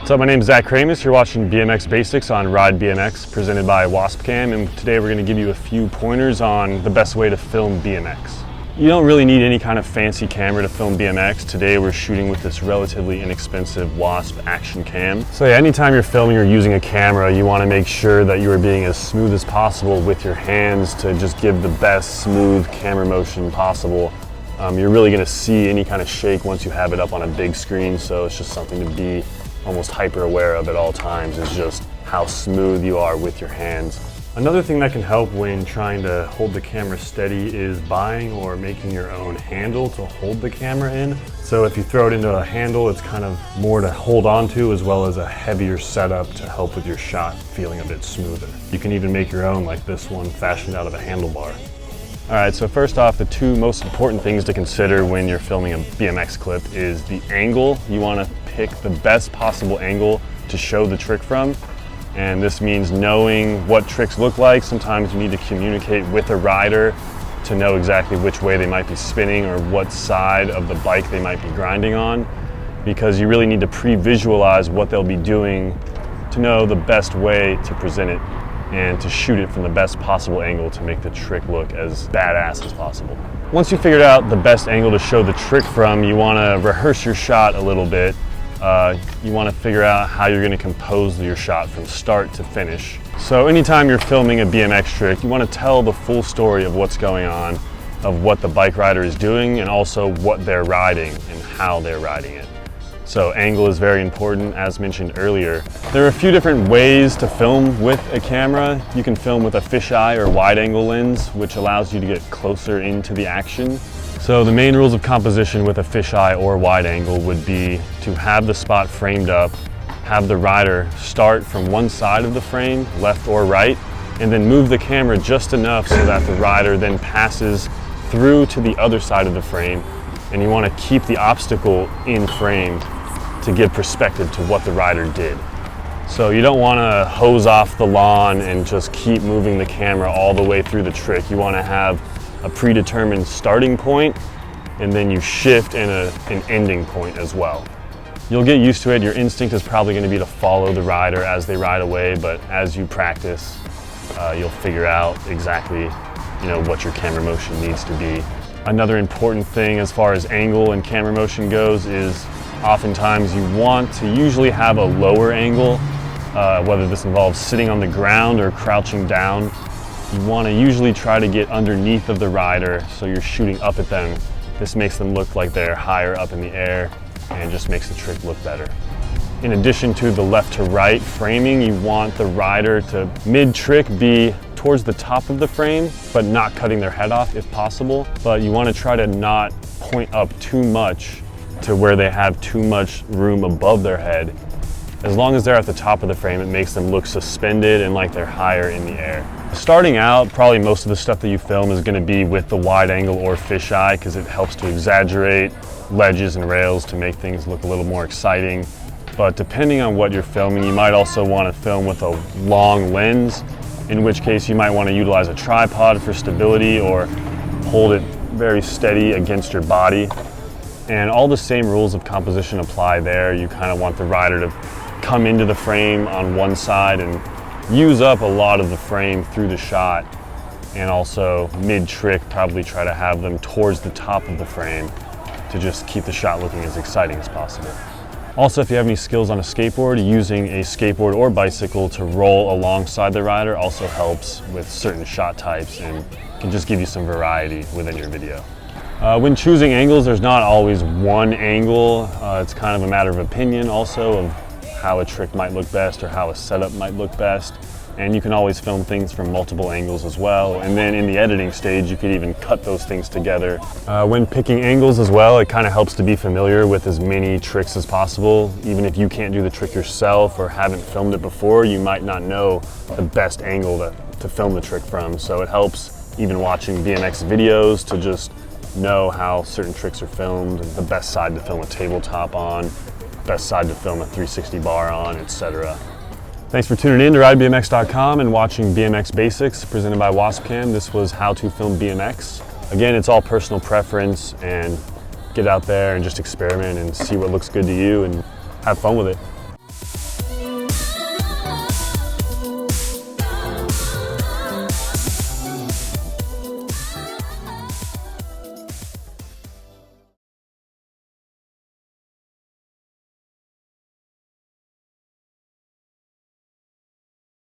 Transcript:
What's up, my name is Zach Kramus. You're watching BMX Basics on Ride BMX, presented by WASP Cam, and today we're going to give you a few pointers on the best way to film BMX. You don't really need any kind of fancy camera to film BMX. Today we're shooting with this relatively inexpensive WASP Action Cam. So yeah, anytime you're filming or using a camera, you want to make sure that you are being as smooth as possible with your hands to just give the best smooth camera motion possible. You're really going to see any kind of shake once you have it up on a big screen, so it's just something to be almost hyper aware of at all times, is just how smooth you are with your hands. Another thing that can help when trying to hold the camera steady is buying or making your own handle to hold the camera in. So if you throw it into a handle, it's kind of more to hold on to, as well as a heavier setup to help with your shot feeling a bit smoother. You can even make your own, like this one fashioned out of a handlebar. All right, so first off, the two most important things to consider when you're filming a BMX clip is the angle. You want to pick the best possible angle to show the trick from. And this means knowing what tricks look like. Sometimes you need to communicate with a rider to know exactly which way they might be spinning or what side of the bike they might be grinding on, because you really need to pre-visualize what they'll be doing to know the best way to present it and to shoot it from the best possible angle to make the trick look as badass as possible. Once you figured out the best angle to show the trick from, you want to rehearse your shot a little bit. You want to figure out how you're going to compose your shot from start to finish. So anytime you're filming a BMX trick, you want to tell the full story of what's going on, of what the bike rider is doing, and also what they're riding and how they're riding it. So angle is very important, as mentioned earlier. There are a few different ways to film with a camera. You can film with a fisheye or wide angle lens, which allows you to get closer into the action. So the main rules of composition with a fisheye or wide angle would be to have the spot framed up, have the rider start from one side of the frame, left or right, and then move the camera just enough so that the rider then passes through to the other side of the frame, and you want to keep the obstacle in frame to give perspective to what the rider did. So you don't want to hose off the lawn and just keep moving the camera all the way through the trick. You want to have a predetermined starting point, and then you shift in an ending point as well. You'll get used to it. Your instinct is probably going to be to follow the rider as they ride away, but as you practice, you'll figure out exactly what your camera motion needs to be. Another important thing as far as angle and camera motion goes is oftentimes you want to usually have a lower angle, whether this involves sitting on the ground or crouching down. You want to usually try to get underneath of the rider so you're shooting up at them. This makes them look like they're higher up in the air and just makes the trick look better. In addition to the left to right framing, you want the rider to mid-trick be towards the top of the frame, but not cutting their head off if possible. But you want to try to not point up too much to where they have too much room above their head. As long as they're at the top of the frame, it makes them look suspended and like they're higher in the air. Starting out, probably most of the stuff that you film is going to be with the wide angle or fisheye, because it helps to exaggerate ledges and rails to make things look a little more exciting. But depending on what you're filming, you might also want to film with a long lens, in which case you might want to utilize a tripod for stability or hold it very steady against your body. And all the same rules of composition apply there. You kind of want the rider to come into the frame on one side and use up a lot of the frame through the shot, and also mid-trick probably try to have them towards the top of the frame to just keep the shot looking as exciting as possible. Also, if you have any skills on a skateboard, using a skateboard or bicycle to roll alongside the rider also helps with certain shot types and can just give you some variety within your video. When choosing angles, there's not always one angle. It's kind of a matter of opinion also of how a trick might look best or how a setup might look best. And you can always film things from multiple angles as well. And then in the editing stage, you could even cut those things together. When picking angles as well, it kind of helps to be familiar with as many tricks as possible. Even if you can't do the trick yourself or haven't filmed it before, you might not know the best angle to film the trick from. So it helps, even watching BMX videos, to just know how certain tricks are filmed, the best side to film a tabletop on, best side to film a 360 bar on, etc. Thanks for tuning in to RideBMX.com and watching BMX Basics presented by WASP Cam. This was how to film BMX. Again, it's all personal preference, and get out there and just experiment and see what looks good to you and have fun with it.